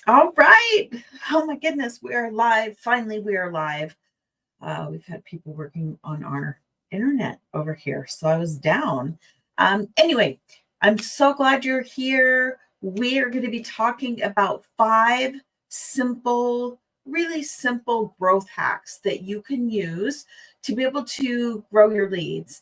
All right. Oh my goodness, we are live. Finally, we are live. We've had people working on our internet over here, so I was down. Anyway, I'm so glad you're here. We are going to be talking about five simple, really simple growth hacks that you can use to be able to grow your leads.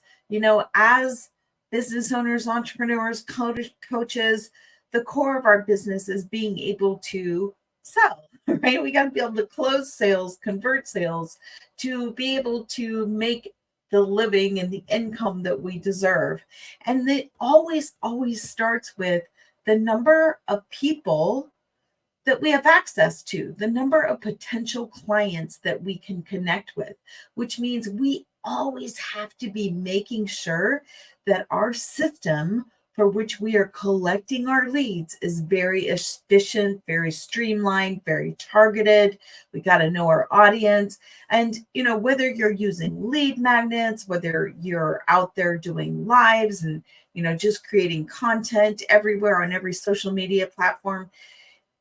As business owners, entrepreneurs, coaches, the core of our business is being able to sell, right? We got to be able to close sales, convert sales, to be able to make the living and the income that we deserve. And it always starts with the number of people that we have access to, the number of potential clients that we can connect with, which means we always have to be making sure that our system for which we are collecting our leads is very efficient, very streamlined, very targeted. We got to know our audience. And, whether you're using lead magnets, whether you're out there doing lives and, just creating content everywhere on every social media platform,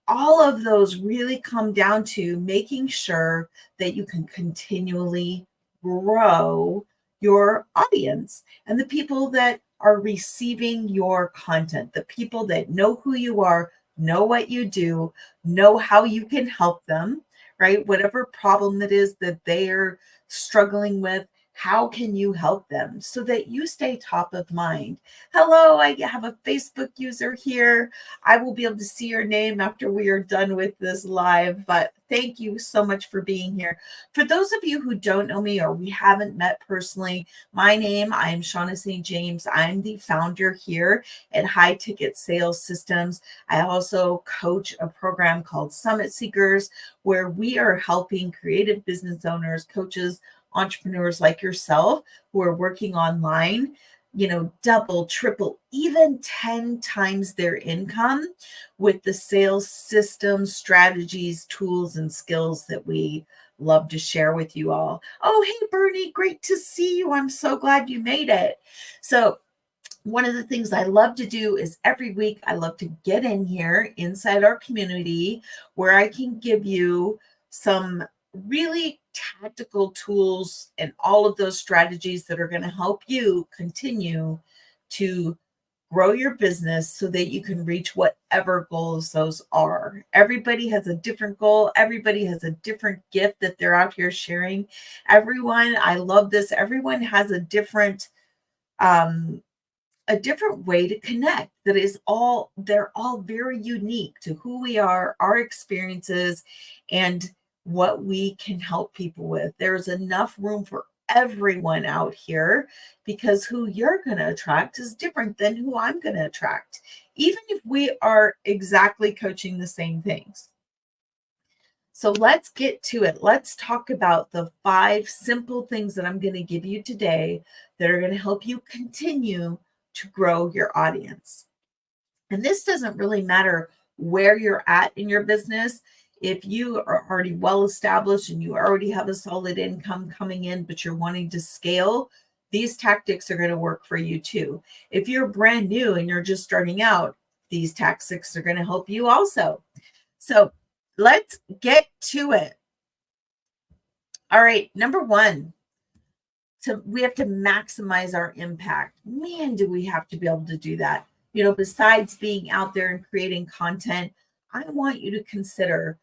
all of those really come down to making sure that you can continually grow your audience and the people that are receiving your content, the people that know who you are, know what you do, know how you can help them, right? Whatever problem it is that they are struggling with, how can you help them so that you stay top of mind? Hello, I have a Facebook user here. I will be able to see your name after we are done with this live, but thank you so much for being here. For those of you who don't know me or we haven't met personally, I am Shauna St. James. I'm the founder here at High Ticket Sales Systems. I also coach a program called Summit Seekers, where we are helping creative business owners, coaches, entrepreneurs like yourself who are working online, double, triple, even 10 times their income with the sales systems, strategies, tools, and skills that we love to share with you all. Oh, hey, Bernie, great to see you. I'm so glad you made it. So, one of the things I love to do is every week I love to get in here inside our community where I can give you some really tactical tools and all of those strategies that are going to help you continue to grow your business so that you can reach whatever goals those are. Everybody has a different goal. Everybody has a different gift that they're out here sharing. I love this. Everyone has um, a different way to connect they're all very unique to who we are, our experiences, and what we can help people with. There's enough room for everyone out here because who you're going to attract is different than who I'm going to attract, even if we are exactly coaching the same things. So let's get to it. Let's talk about the five simple things that I'm going to give you today that are going to help you continue to grow your audience. And this doesn't really matter where you're at in your business. If you are already well established and you already have a solid income coming in, but you're wanting to scale, these tactics are going to work for you too. If you're brand new and you're just starting out, these tactics are going to help you also. So let's get to it. All right, number one, we have to maximize our impact. Man, do we have to be able to do that. Besides being out there and creating content, I want you to consider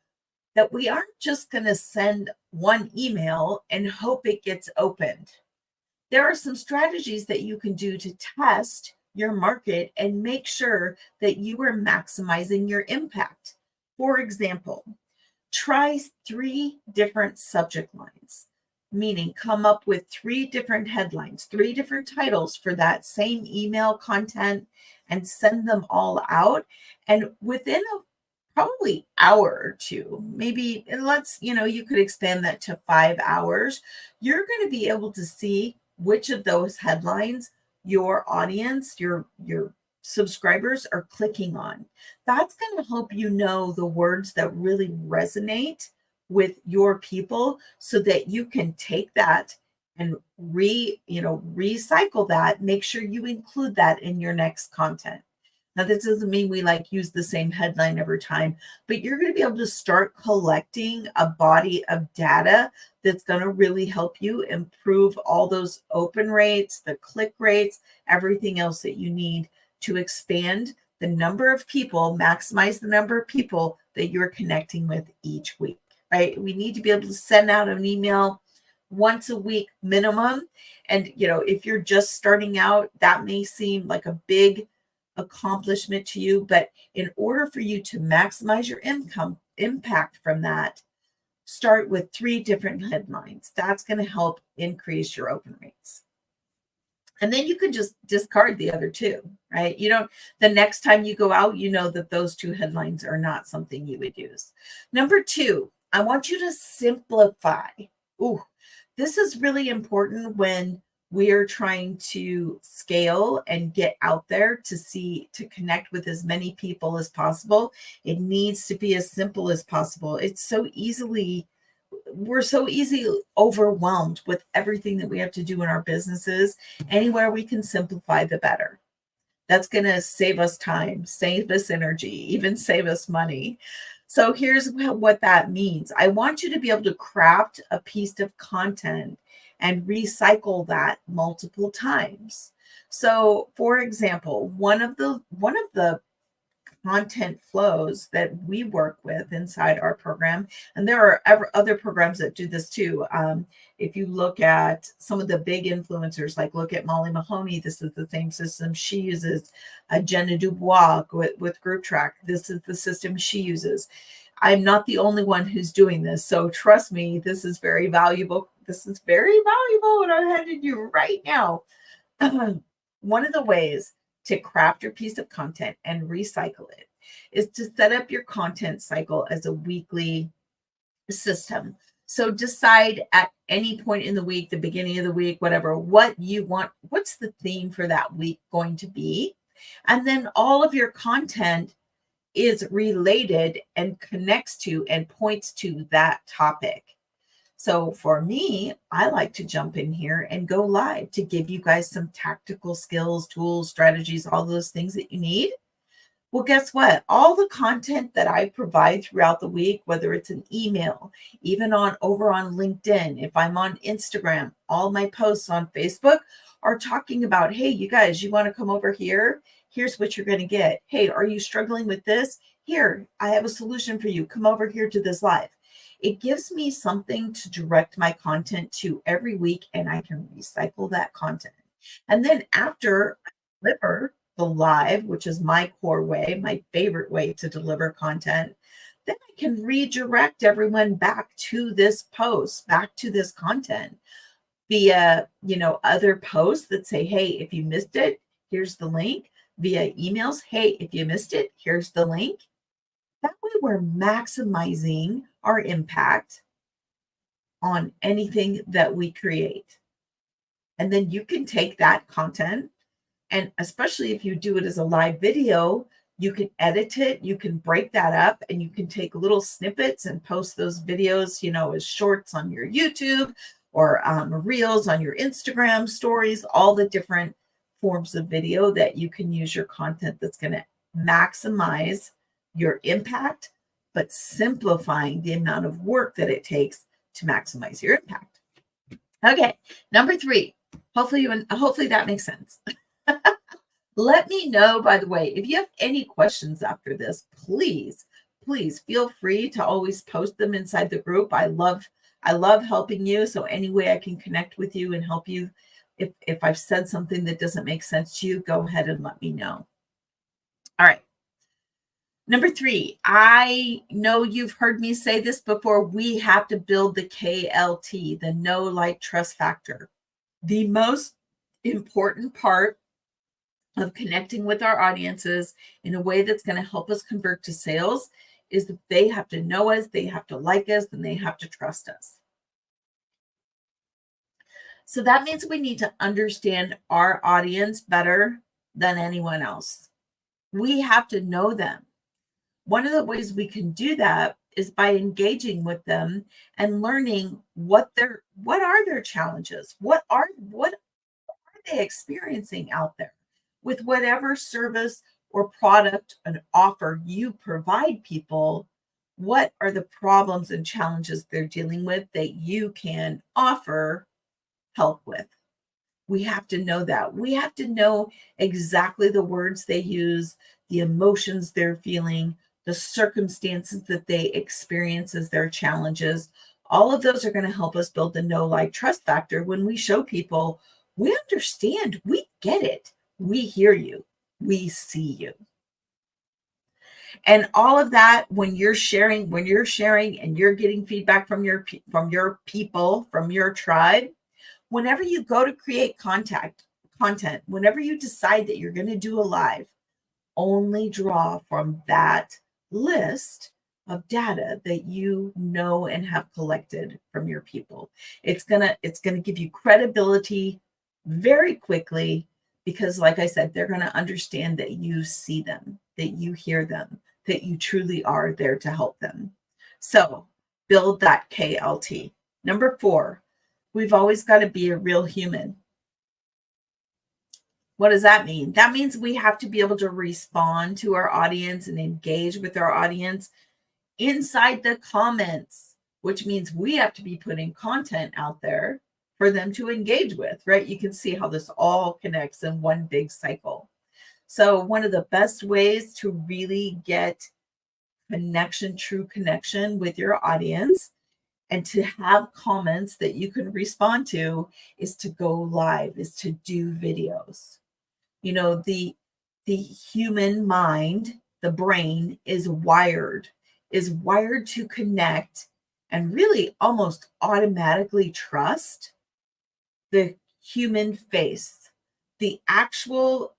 that we aren't just going to send one email and hope it gets opened. There are some strategies that you can do to test your market and make sure that you are maximizing your impact. For example, try 3 different subject lines, meaning come up with 3 different headlines, 3 different titles for that same email content and send them all out. And within a probably hour or two, maybe, and you could expand that to 5 hours, you're going to be able to see which of those headlines your audience, your subscribers are clicking on. That's going to help you know the words that really resonate with your people so that you can take that and recycle that, make sure you include that in your next content. Now, this doesn't mean we like use the same headline every time, but you're going to be able to start collecting a body of data that's going to really help you improve all those open rates, the click rates, everything else that you need to expand the number of people, maximize the number of people that you're connecting with each week, right? We need to be able to send out an email once a week minimum. And, if you're just starting out, that may seem like a big accomplishment to you, but in order for you to maximize your income impact from that, start with 3 different headlines. That's going to help increase your open rates. And then you can just discard the other 2, right? The next time you go out, that those 2 headlines are not something you would use. Number 2, I want you to simplify. Ooh, this is really important when we are trying to scale and get out there to connect with as many people as possible. It needs to be as simple as possible. We're so easily overwhelmed with everything that we have to do in our businesses. Anywhere we can simplify, the better. That's going to save us time, save us energy, even save us money. So here's what that means. I want you to be able to craft a piece of content and recycle that multiple times. So, for example, one of the content flows that we work with inside our program, and there are other programs that do this too. If you look at some of the big influencers, like look at Molly Mahoney, this is the same system she uses. Jenna Dubois with Group Track, this is the system she uses. I'm not the only one who's doing this, so trust me, this is very valuable. This is very valuable, and I'm handing you right now. One of the ways to craft your piece of content and recycle it is to set up your content cycle as a weekly system. So decide at any point in the week, the beginning of the week, whatever, what you want, what's the theme for that week going to be? And then all of your content is related and connects to and points to that topic. So for me, I like to jump in here and go live to give you guys some tactical skills, tools, strategies, all those things that you need. Well, guess what? All the content that I provide throughout the week, whether it's an email, even over on LinkedIn, if I'm on Instagram, all my posts on Facebook are talking about, hey, you guys, you want to come over here? Here's what you're going to get. Hey, are you struggling with this? Here, I have a solution for you. Come over here to this live. It gives me something to direct my content to every week, and I can recycle that content. And then after I deliver the live, which is my core way, my favorite way to deliver content, then I can redirect everyone back to this post, back to this content via, other posts that say, hey, if you missed it, here's the link. Via emails, hey, if you missed it, here's the link. That way we're maximizing our impact on anything that we create. And then you can take that content, and especially if you do it as a live video, you can edit it, you can break that up, and you can take little snippets and post those videos, as shorts on your YouTube or reels on your Instagram stories, all the different forms of video that you can use your content that's going to maximize your impact, but simplifying the amount of work that it takes to maximize your impact. Okay, number 3. Hopefully that makes sense. Let me know, by the way, if you have any questions after this, please feel free to always post them inside the group. I love helping you. So any way I can connect with you and help you, if I've said something that doesn't make sense to you, go ahead and let me know. All right. Number 3, I know you've heard me say this before. We have to build the KLT, the know, like, trust factor. The most important part of connecting with our audiences in a way that's going to help us convert to sales is that they have to know us, they have to like us, and they have to trust us. So that means we need to understand our audience better than anyone else. We have to know them. One of the ways we can do that is by engaging with them and learning what are their challenges, what are they experiencing out there with whatever service or product, an offer you provide people, what are the problems and challenges they're dealing with that you can offer help with? We have to know that. We have to know exactly the words they use, the emotions they're feeling, the circumstances that they experience as their challenges. All of those are going to help us build the know, like, trust factor when we show people we understand, we get it, we hear you, we see you. And all of that, when you're sharing and you're getting feedback from your people, from your tribe, whenever you go to create content, whenever you decide that you're going to do a live, only draw from that list of data that you know and have collected from your people. It's going to give you credibility very quickly, because like I said, they're going to understand that you see them, that you hear them, that you truly are there to help them. So build that KLT. Number 4, we've always got to be a real human. What does that mean? That means we have to be able to respond to our audience and engage with our audience inside the comments, which means we have to be putting content out there for them to engage with, right? You can see how this all connects in one big cycle. So one of the best ways to really get connection, true connection with your audience, and to have comments that you can respond to, is to go live, is to do videos. You know, the human mind, the brain is wired to connect and really almost automatically trust the human face. The actual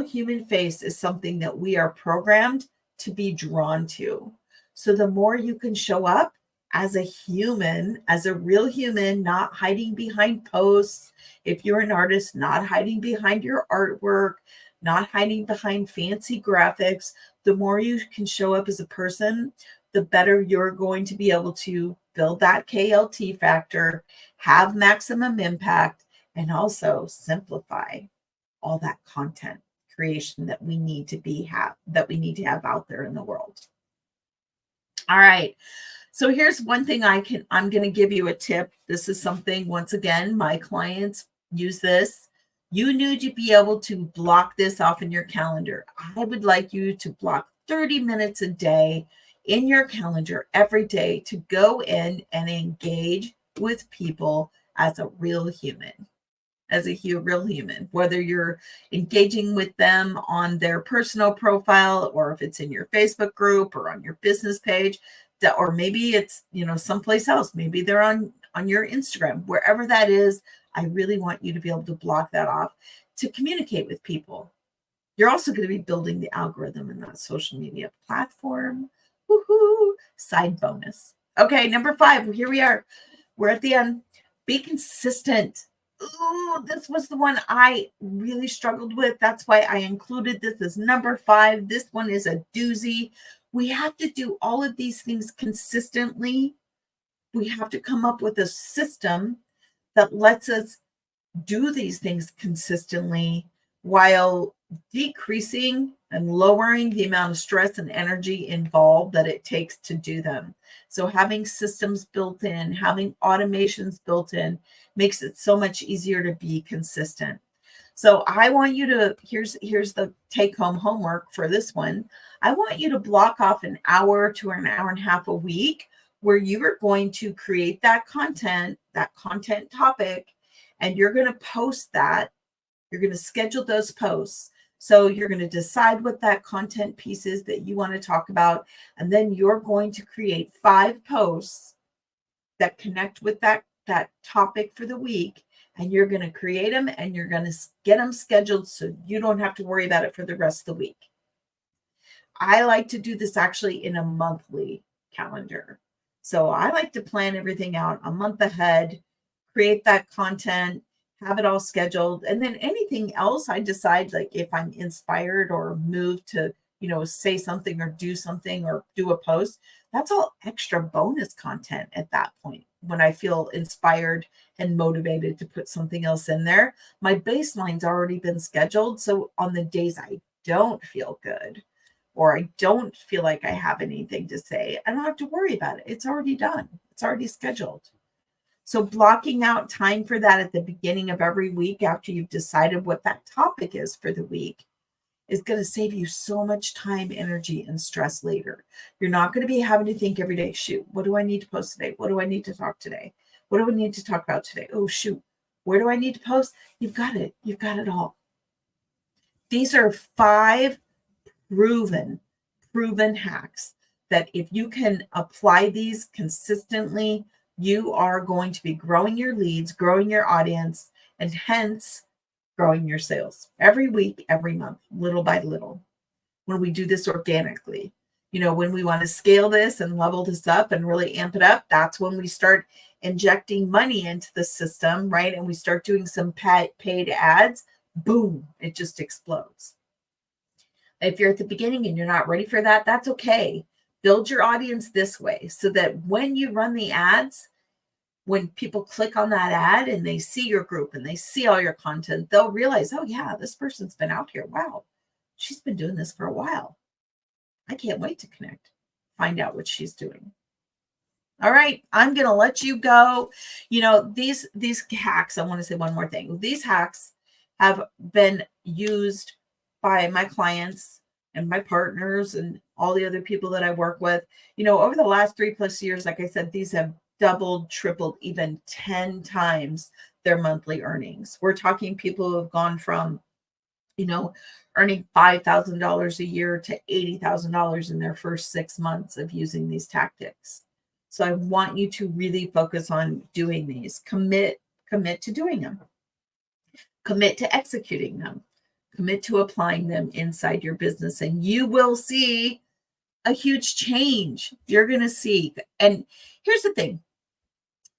human face is something that we are programmed to be drawn to. So the more you can show up as a human, as a real human, not hiding behind posts. If you're an artist, not hiding behind your artwork, not hiding behind fancy graphics, the more you can show up as a person, the better you're going to be able to build that KLT factor, have maximum impact, and also simplify all that content creation that we need to have out there in the world. All right. So here's one thing I'm going to give you a tip. This is something, once again, my clients use this. You need to be able to block this off in your calendar. I would like you to block 30 minutes a day in your calendar every day to go in and engage with people as a real human. Real human, whether you're engaging with them on their personal profile, or if it's in your Facebook group or on your business page, or maybe it's, someplace else, maybe they're on your Instagram, wherever that is. I really want you to be able to block that off to communicate with people. You're also going to be building the algorithm in that social media platform. Woohoo! Side bonus. Okay, number 5, here we are. We're at the end. Be consistent. Ooh, this was the one I really struggled with. That's why I included this as number 5. This one is a doozy. We have to do all of these things consistently. We have to come up with a system that lets us do these things consistently while decreasing and lowering the amount of stress and energy involved that it takes to do them. So having systems built in, having automations built in, makes it so much easier to be consistent. So I want you to, here's the take-home homework for this one. I want you to block off an hour to an hour and a half a week where you are going to create that content topic, and you're going to post that. You're going to schedule those posts. So you're going to decide what that content piece is that you want to talk about, and then you're going to create 5 posts that connect with that topic for the week, and you're going to create them and you're going to get them scheduled so you don't have to worry about it for the rest of the week. I like to do this actually in a monthly calendar. So I like to plan everything out a month ahead, create that content, have it all scheduled. And then anything else I decide, like if I'm inspired or moved to, say something or do something or do a post, that's all extra bonus content at that point. When I feel inspired and motivated to put something else in there, my baseline's already been scheduled. So on the days I don't feel good or I don't feel like I have anything to say, I don't have to worry about it. It's already done. It's already scheduled. So blocking out time for that at the beginning of every week after you've decided what that topic is for the week is going to save you so much time, energy, and stress later. You're not going to be having to think every day, shoot, what do I need to post today? What do I need to talk today? What do I need to talk about today? Oh, shoot, where do I need to post? You've got it. You've got it all. These are 5 proven hacks that if you can apply these consistently, you are going to be growing your leads, growing your audience, and hence growing your sales every week, every month, little by little. When we do this organically, when we want to scale this and level this up and really amp it up, that's when we start injecting money into the system, right? And we start doing some paid ads, boom, it just explodes. If you're at the beginning and you're not ready for that, that's okay. Build your audience this way so that when you run the ads, when people click on that ad and they see your group and they see all your content, they'll realize, oh yeah, this person's been out here. Wow, she's been doing this for a while. I can't wait to connect, find out what she's doing. All right, I'm going to let you go. These hacks, I want to say one more thing. These hacks have been used by my clients and my partners and all the other people that I work with. Over the last 3+ years, like I said, these have doubled, tripled, even 10 times their monthly earnings. We're talking people who have gone from, earning $5,000 a year to $80,000 in their first 6 months of using these tactics. So I want you to really focus on doing these. Commit to doing them. Commit to executing them. Commit to applying them inside your business, and you will see a huge change. You're going to see. And here's the thing.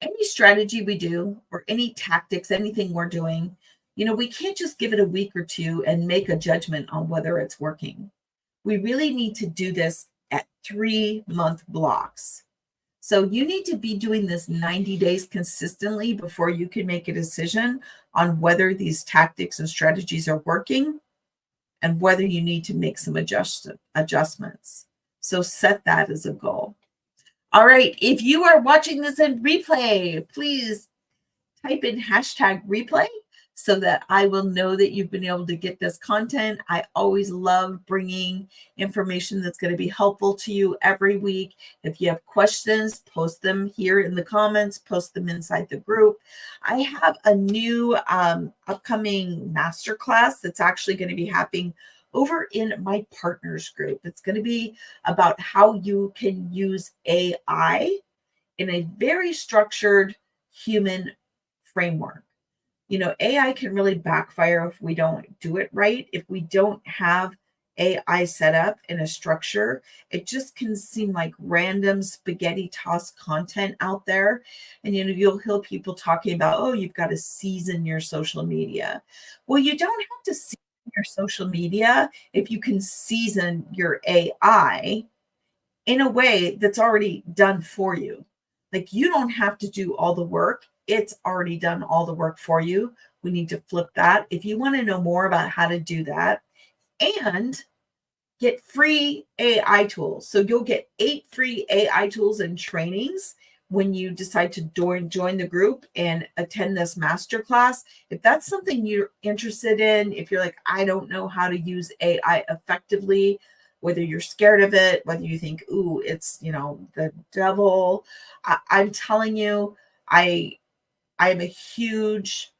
Any strategy we do or any tactics, anything we're doing, we can't just give it a week or two and make a judgment on whether it's working. We really need to do this at 3-month blocks. So you need to be doing this 90 days consistently before you can make a decision on whether these tactics and strategies are working and whether you need to make some adjustments. So set that as a goal. All right. If you are watching this in replay, please type in #replay so that I will know that you've been able to get this content. I always love bringing information that's going to be helpful to you every week. If you have questions, post them here in the comments, post them inside the group. I have a new upcoming masterclass that's actually going to be happening over in my partners group. It's going to be about how you can use AI in a very structured human framework. AI can really backfire if we don't do it right. If we don't have AI set up in a structure, it just can seem like random spaghetti toss content out there. And you'll hear people talking about, oh, you've got to season your social media. Well, you don't have to season your social media if you can season your AI in a way that's already done for you. Like, you don't have to do all the work. It's already done all the work for you. We need to flip that. If you want to know more about how to do that and get free AI tools. So you'll get 8 free AI tools and trainings when you decide to join the group and attend this masterclass. If that's something you're interested in, if you're like, I don't know how to use AI effectively, whether you're scared of it, whether you think, ooh, it's, the devil, I'm telling you, I am a huge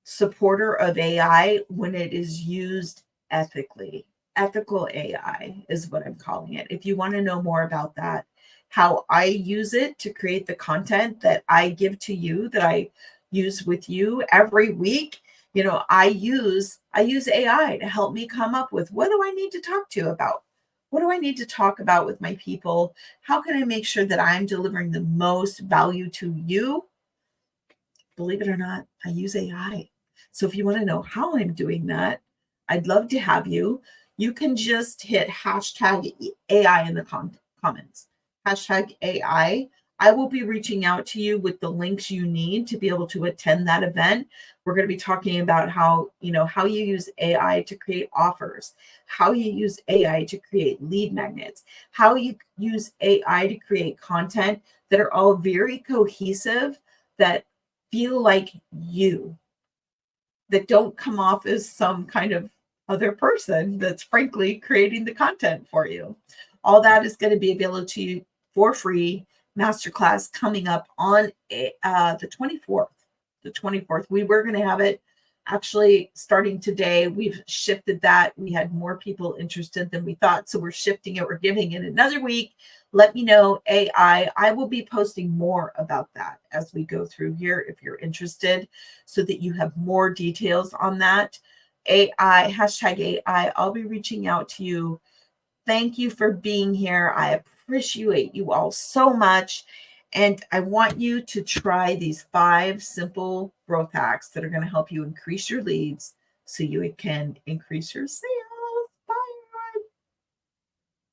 supporter of AI when it is used ethically. Ethical AI is what I'm calling it. If you want to know more about that, how I use it to create the content that I give to you, that I use with you every week, I use AI to help me come up with, what do I need to talk to you about? What do I need to talk about with my people? How can I make sure that I'm delivering the most value to you? Believe it or not, I use AI. So if you want to know how I'm doing that, I'd love to have you. You can just hit #AI in the comments. #AI I will be reaching out to you with the links you need to be able to attend that event. We're going to be talking about how, how you use AI to create offers, how you use AI to create lead magnets, how you use AI to create content that are all very cohesive, that feel like you, that don't come off as some kind of other person that's frankly creating the content for you. All that is going to be available to you for free. Masterclass coming up on the 24th. The 24th. We were going to have it actually starting today. We've shifted that. We had more people interested than we thought. So we're shifting it. We're giving it another week. Let me know, AI. I will be posting more about that as we go through here if you're interested, so that you have more details on that. AI, hashtag AI. I'll be reaching out to you. Thank you for being here. I appreciate you all so much. And I want you to try these 5 simple growth hacks that are going to help you increase your leads so you can increase your sales.